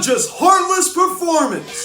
just heartless performance.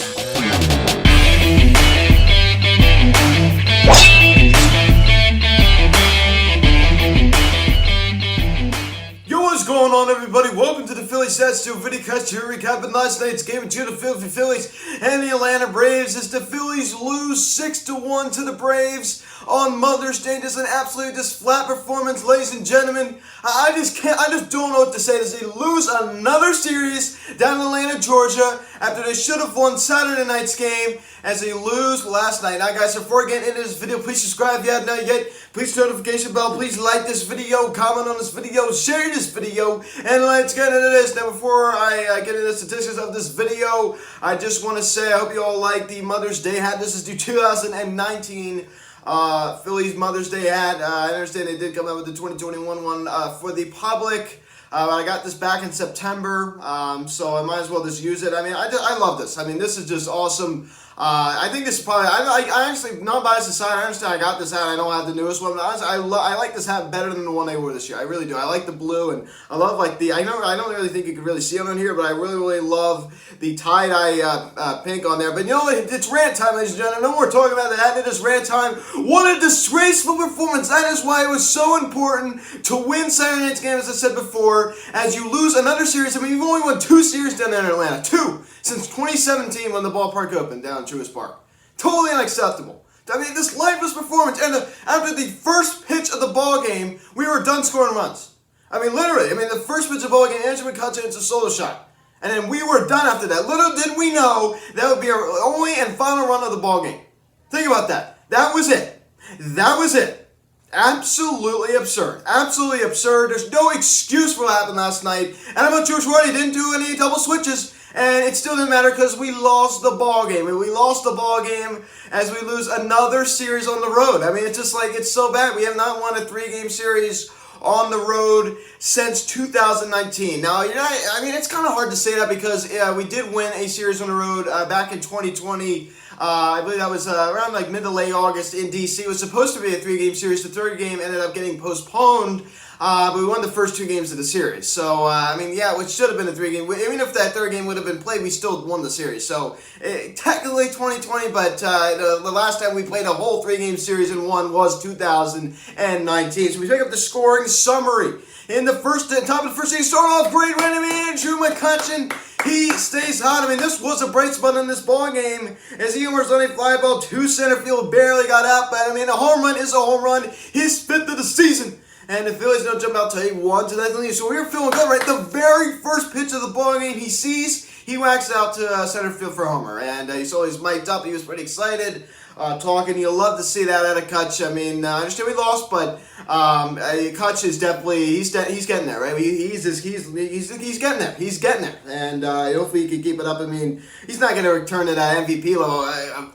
Yo, what's going on, everybody? Welcome to the Phillies Stats 2 video cast here recapping last night's game between the Philadelphia Phillies and the Atlanta Braves as the Phillies lose 6-1 to the Braves on Mother's Day. Just an absolute flat performance, ladies and gentlemen. I just don't know what to say. As they lose another series down in Atlanta, Georgia, after they should have won Saturday night's game, as they lose last night. Now, guys, before getting into this video, please subscribe if you haven't done yet. Please turn the notification bell. Please like this video, comment on this video, share this video, and let's get into this. Now, before I get into the statistics of this video, I just want to say I hope you all like the Mother's Day hat. This is the 2019 Phillies Mother's Day hat. I understand they did come out with the 2021 one for the public. I got this back in September, so I might as well just use it. I mean, I love this. I mean, this is just awesome. I think this is probably, I actually, not biased aside, I understand I got this hat, I don't have the newest one, but honestly, I like this hat better than the one they wore this year. I really do. I like the blue, and I love, like, I don't really think you can really see it on here, but I really love the tie-dye pink on there. But, you know, it's rant time, ladies and gentlemen. No more talking about the hat. It is rant time. What a disgraceful performance. That is why it was so important to win Saturday night's game, as I said before, as you lose another series. I mean, you've only won 2 series down there in Atlanta. 2! Since 2017 when the ballpark opened down in Truist Park. Totally unacceptable. I mean, this lifeless performance. And after the first pitch of the ball game, we were done scoring runs. I mean, literally. I mean, the first pitch of the ball game, Andrew McCutcheon, it's a solo shot. And then we were done after that. Little did we know that would be our only and final run of the ball game. Think about that. That was it. That was it. Absolutely absurd. Absolutely absurd. There's no excuse for what happened last night. And I'm not George Ward. He didn't do any double switches. And it still didn't matter because we lost the ball game. And we lost the ball game as we lose another series on the road. I mean, it's just like, it's so bad. We have not won a 3-game series on the road since 2019. Now, you know, I mean, it's kind of hard to say that because we did win a series on the road back in 2020. I believe that was around like mid to late August in D.C. It was supposed to be a 3-game series. The third game ended up getting postponed. But we won the first 2 games of the series. So, I mean, yeah, it should have been a 3-game. Even if that third game would have been played, we still won the series. So, technically 2020, but the last time we played a whole 3-game series and won was 2019. So, we pick up the scoring summary. In the top of the first inning, start off great running Andrew McCutcheon. He stays hot. I mean, this was a bright spot in this ball game as he homers on a fly ball to center field, barely got out. But, I mean, a home run is a home run. His 5th of the season. And the Phillies don't jump out till he won to that lead. So we were feeling good, right? The very first pitch of the ball game he sees, he whacks out to center field for a homer. And he saw he's mic'd up. He was pretty excited, talking. You'll love to see that out of Kutch. I mean, I understand we lost, but Kutch is definitely, he's getting there, right? He's getting there. He's getting there. And hopefully he can keep it up. I mean, he's not going to return to that MVP level,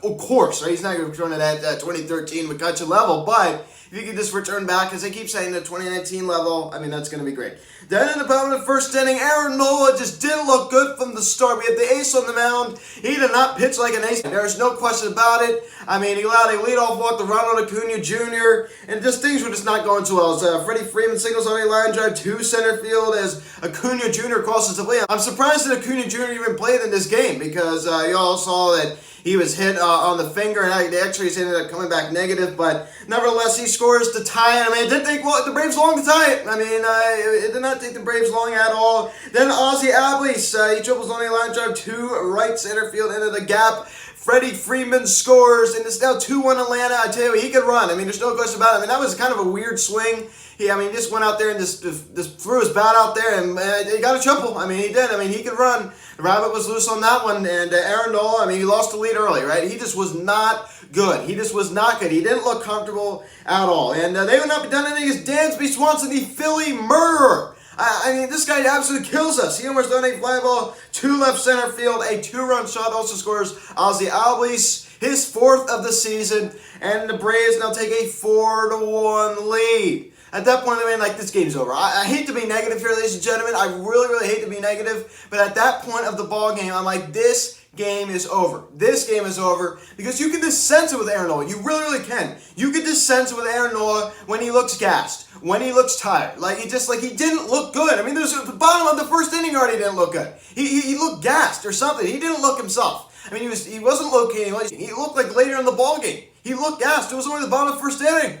of course, right? He's not going to return to that 2013 McCutcheon level, but if you could just return back, as I keep saying, the 2019 level, I mean, that's going to be great. Then in the bottom of the first inning, Aaron Nola just didn't look good from the start. We had the ace on the mound. He did not pitch like an ace. There's no question about it. I mean, he allowed a leadoff walk to Ronald Acuna Jr., and just things were just not going too well. As Freddie Freeman singles on a line drive to center field as Acuna Jr. crosses the plate. I'm surprised that Acuna Jr. even played in this game because you all saw that he was hit on the finger, and the X-rays ended up coming back negative. But nevertheless, he scores to tie it. I mean, it didn't take the Braves long to tie it. I mean, it did not take the Braves long at all. Then Ozzie Albies, he triples on a line drive to right center field into the gap. Freddie Freeman scores, and it's now 2-1 Atlanta. I tell you, he could run. I mean, there's no question about it. I mean, that was kind of a weird swing. He just went out there and just threw his bat out there, and he got a triple. I mean, he did. I mean, he could run. The rabbit was loose on that one, and Aaron Nola, I mean, he lost the lead early, right? He just was not good. He just was not good. He didn't look comfortable at all. And they would not be done anything against Dansby Swanson, the Philly murderer. I mean, this guy absolutely kills us. He almost done a fly ball to left center field. A 2-run shot also scores Ozzie Albies, his 4th of the season, and the Braves now take a 4-1 lead. At that point, I mean, like, this game's over. I hate to be negative here, ladies and gentlemen. I really hate to be negative. But at that point of the ball game, I'm like, this game is over. This game is over because you can just sense it with Aaron Nola. You really, really can. You can just sense it with Aaron Nola when he looks gassed, when he looks tired. Like he didn't look good. I mean, there's at the bottom of the first inning already didn't look good. He looked gassed or something. He didn't look himself. I mean, he wasn't locating. He looked like later in the ball game. He looked gassed. It was only the bottom of the first inning.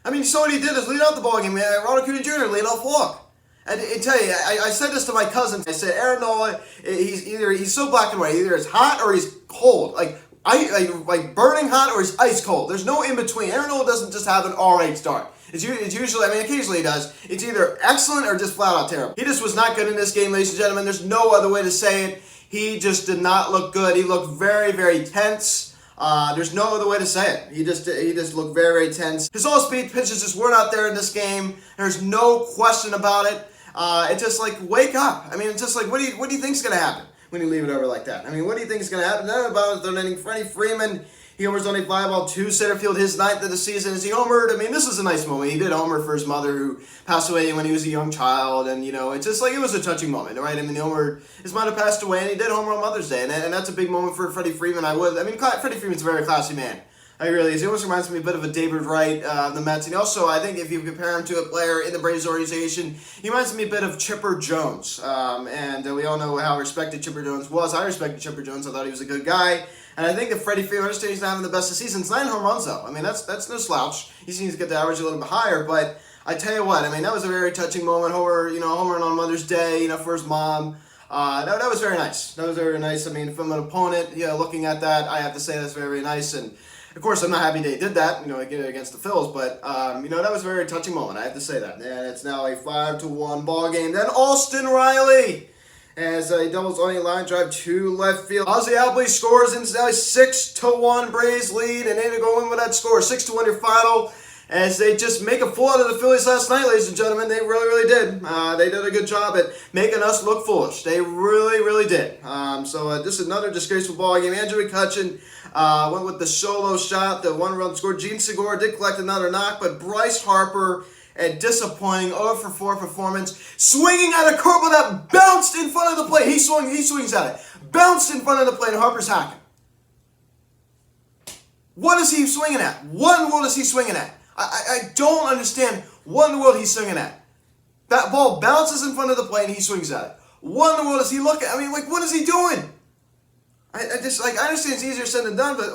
I mean, so what he did is lead out the ball game. Ronald Acuña Jr. lead off walk. And I tell you, I said this to my cousin. I said, Aaron Nola, he's so black and white. Either it's hot or he's cold. Like burning hot or he's ice cold. There's no in between. Aaron Nola doesn't just have an all-right start. It's usually, I mean, occasionally he does. It's either excellent or just flat out terrible. He just was not good in this game, ladies and gentlemen. There's no other way to say it. He just did not look good. He looked very, very tense. There's no other way to say it. He just looked very, very tense. His all-speed pitches just weren't out there in this game. There's no question about it. It's just like, wake up. I mean, it's just like, what do you think's gonna happen when you leave it over like that? I mean, what do you think is gonna happen? Then about the third inning, Freddie Freeman, he homers on a fly ball to center field, his 9th of the season. As he homered, I mean, this is a nice moment. He did homer for his mother who passed away when he was a young child, and it's just like it was a touching moment, right? I mean, his mother passed away, and he did homer on Mother's Day, and that's a big moment for Freddie Freeman. Freddie Freeman's a very classy man. He really is. He almost reminds me a bit of a David Wright of the Mets. And also, I think if you compare him to a player in the Braves organization, he reminds me a bit of Chipper Jones. We all know how respected Chipper Jones was. I respected Chipper Jones. I thought he was a good guy. And I think that Freddie Freeman, I understand he's not having the best of seasons. 9 home runs, though. I mean, that's no slouch. He seems to get the average a little bit higher. But I tell you what, I mean, that was a very touching moment. Homering on Mother's Day, for his mom. That was very nice. That was very nice. I mean, from an opponent, looking at that, I have to say that's very, very nice. And of course, I'm not happy that he did that, against the Phillies, but, that was a very touching moment. I have to say that. And it's now a 5-1 ball game. Then Austin Riley, as he doubles on a line drive to left field. Ozzie Albies scores, and it's now a 6-1 Braves lead, and they're going with that score. 6-1 your final, as they just make a fool out of the Phillies last night, ladies and gentlemen. They really, really did. They did a good job at making us look foolish. They really, really did. This is another disgraceful ball game. Andrew McCutchen went with the solo shot, the one-run score. Gene Segura did collect another knock, but Bryce Harper, a disappointing 0-for-4 performance, swinging at a curveball that bounced in front of the plate. He swings at it. Bounced in front of the plate, and Harper's hacking. What is he swinging at? What in the world is he swinging at? I don't understand what in the world he's swinging at. That ball bounces in front of the plate, and he swings at it. What in the world is he looking at? I mean, what is he doing? I understand it's easier said than done, but,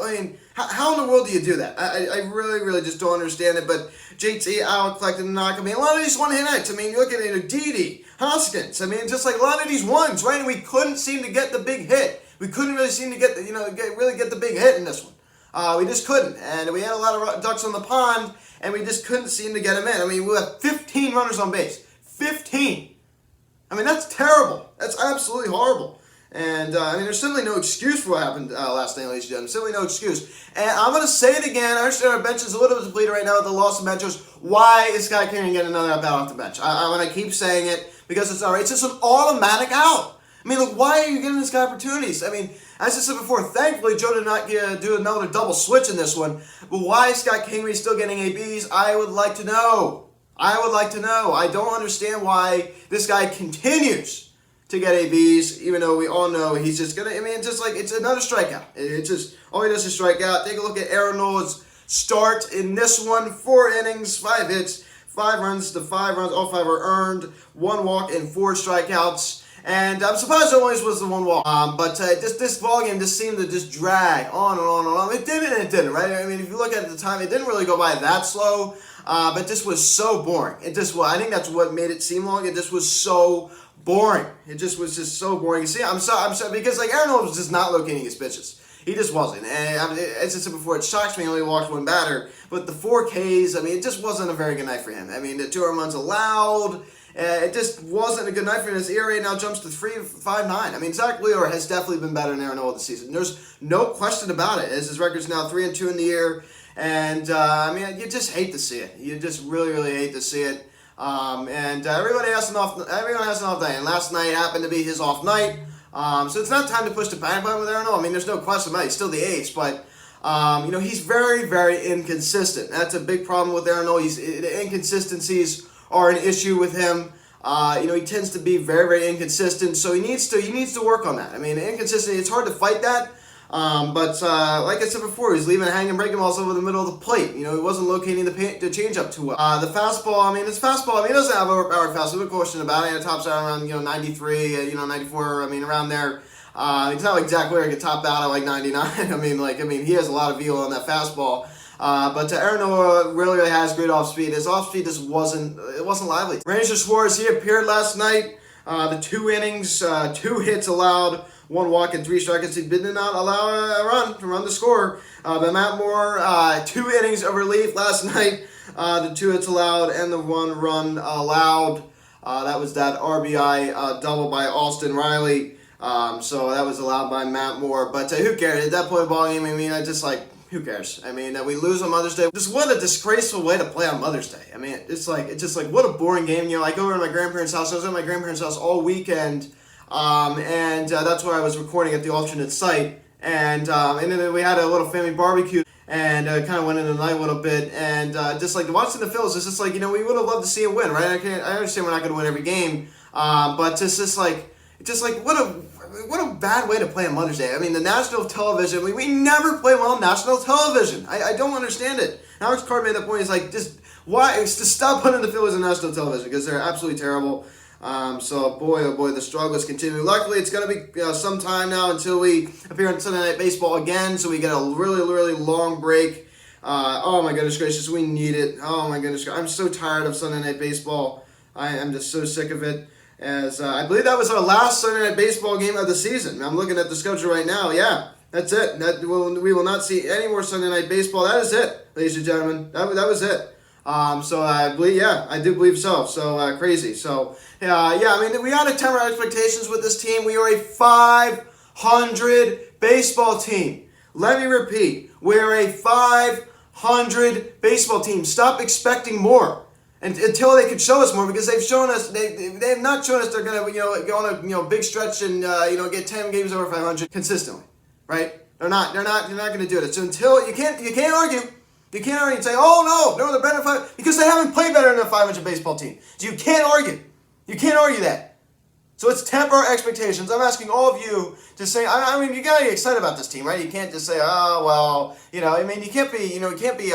how in the world do you do that? I really, really just don't understand it, but JT out collected a knock. I mean, a lot of these one-hit hits. I mean, you look at it, Didi, Hoskins. I mean, just like a lot of these ones, right? And we couldn't seem to get the big hit. We couldn't really seem to get the big hit in this one. We just couldn't. And we had a lot of ducks on the pond, and we just couldn't seem to get them in. I mean, we have 15 runners on base. 15. I mean, that's terrible. That's absolutely horrible. And, there's simply no excuse for what happened last night, ladies and gentlemen. Simply no excuse. And I'm going to say it again. I understand our bench is a little bit depleted right now with the loss of benchers. Why is Scott Kingery getting another at-bat off the bench? I'm going to keep saying it because it's all right. It's just an automatic out. I mean, look, why are you giving this guy opportunities? I mean, as I said before, thankfully Joe did not do another double switch in this one. But why is Scott Kingery still getting ABs? I would like to know. I don't understand why this guy continues to get ABs, even though we all know he's just gonna. I mean, it's another strikeout. It's just all he does is strike out. Take a look at Aaron Nola's start in this one: 4 innings, 5 hits, 5 runs. The 5 runs, all 5 are earned. 1 walk and 4 strikeouts. And I'm surprised it only was the 1 walk. But this ball game just seemed to just drag on and on and on. It didn't and it didn't, right? I mean, if you look at it at the time, it didn't really go by that slow. But this was so boring. I think that's what made it seem long. It just was so boring. It just was so boring. You see, I'm sorry because Aaron Nola was just not locating his pitches. He just wasn't. And as I said before, it shocks me he only walked 1 batter. But the 4 Ks, I mean, it just wasn't a very good night for him. I mean, the 2 home runs allowed. It just wasn't a good night for him. His ERA now jumps to 3.59. I mean, Zach Wheeler has definitely been better than Aaron Nola this season. There's no question about it. As his record's now 3-2 in the year. And, you just hate to see it. You just really, really hate to see it. Everybody has an off day, and last night happened to be his off night. So it's not time to push the panic button with Aaron Nola. I mean, there's no question about it. He's still the ace, but he's very, very inconsistent. That's a big problem with Aaron Nola. The inconsistencies are an issue with him. He tends to be very, very inconsistent, so he needs to work on that. I mean, inconsistency, it's hard to fight that. But like I said before, he's leaving hanging breaking balls over the middle of the plate. He wasn't locating the changeup too well. The fastball, his fastball, he doesn't have overpowered fastball. No question about it. It tops out around 93, 94. Around there. He's not like Zach Ware could top out at like 99. He has a lot of velo on that fastball. But Aaron Nola really has great off speed. His off speed just wasn't lively. Ranger Suarez, he appeared last night. The 2 innings, 2 hits allowed, 1 walk and 3 strikeouts. He did not allow a run to score. But Matt Moore, 2 innings of relief last night. The 2 hits allowed and the 1 run allowed. That was that RBI double by Austin Riley. So that was allowed by Matt Moore. But who cares? At that point of the ball game, who cares? We lose on Mother's Day. Just what a disgraceful way to play on Mother's Day. It's just like what a boring game. I go over to my grandparents' house. I was at my grandparents' house all weekend, and that's where I was recording at the alternate site. And then we had a little family barbecue and kind of went into the night a little bit. And just like watching the Phillies, it's just like we would have loved to see it win, right? I understand we're not going to win every game, but it's just like what a bad way to play on Mother's Day. The national television, we never play well on national television. I don't understand it. Alex Carr made that point. He's like, just stop putting the Phillies on national television because they're absolutely terrible. So boy, oh boy, the struggles continue. Luckily, it's going to be some time now until we appear on Sunday Night Baseball again, so we get a really, really long break. Oh my goodness gracious, we need it. Oh my goodness, I'm so tired of Sunday Night Baseball. I am just so sick of it. As I believe that was our last Sunday Night Baseball game of the season. I'm looking at the schedule right now. Yeah, that's it. We will not see any more Sunday Night Baseball. That is it, ladies and gentlemen. That was it. So I believe, I do believe so. So crazy. So we got to temper our expectations with this team. We are a 500 baseball team. Let me repeat, we're a 500 baseball team. Stop expecting more. And until they could show us more, because they've shown us they have not shown us they're gonna go on a big stretch and get 10 games over 500 consistently, right? They're not gonna do it. So until you can't argue and say, oh no, they're better than 500 because they haven't played better than a 500 baseball team. So you can't argue that. So let's temper our expectations. I'm asking all of you to say, you gotta get excited about this team, right? You can't just say, oh well, you can't be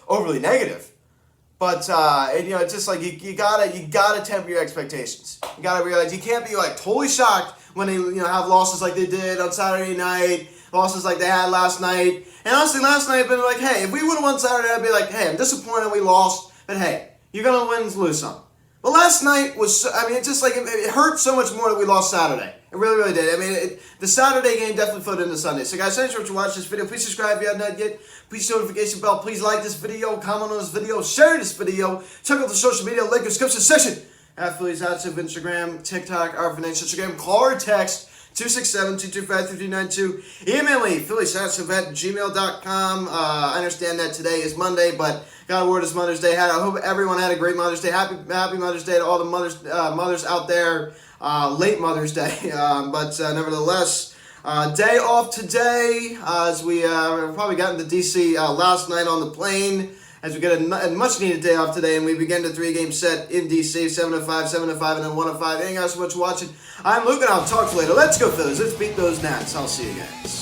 overly negative. But it's just like you gotta temper your expectations. You gotta realize you can't be like totally shocked when they have losses like they did on Saturday night, losses like they had last night. And honestly, last night I've been like, hey, if we would have won Saturday, I'd be like, hey, I'm disappointed we lost, but hey, you're gonna win and lose some. But last night was, it's just like it hurt so much more that we lost Saturday. It really, really did. The Saturday game definitely flowed into Sunday. So guys, thanks for watching this video. Please subscribe if you haven't yet. Please hit the notification bell. Please like this video, comment on this video, share this video. Check out the social media link in the description section. At Phillies Active, Instagram, TikTok, our financial Instagram. Call or text 267-225-3392. Email me, philliesactive@gmail.com. I understand that today is Monday, but God word is Mother's Day. I hope everyone had a great Mother's Day. Happy Mother's Day to all the mothers out there. Late Mother's Day, but nevertheless, day off today as we probably got into DC last night on the plane as we get a much needed day off today, and we begin the 3-game set in DC, 7-5, 7-5, and then 1-5. Thank you guys so much for watching. I'm Luke, and I'll talk to you later. Let's go Phillies. Let's beat those Nats. I'll see you guys.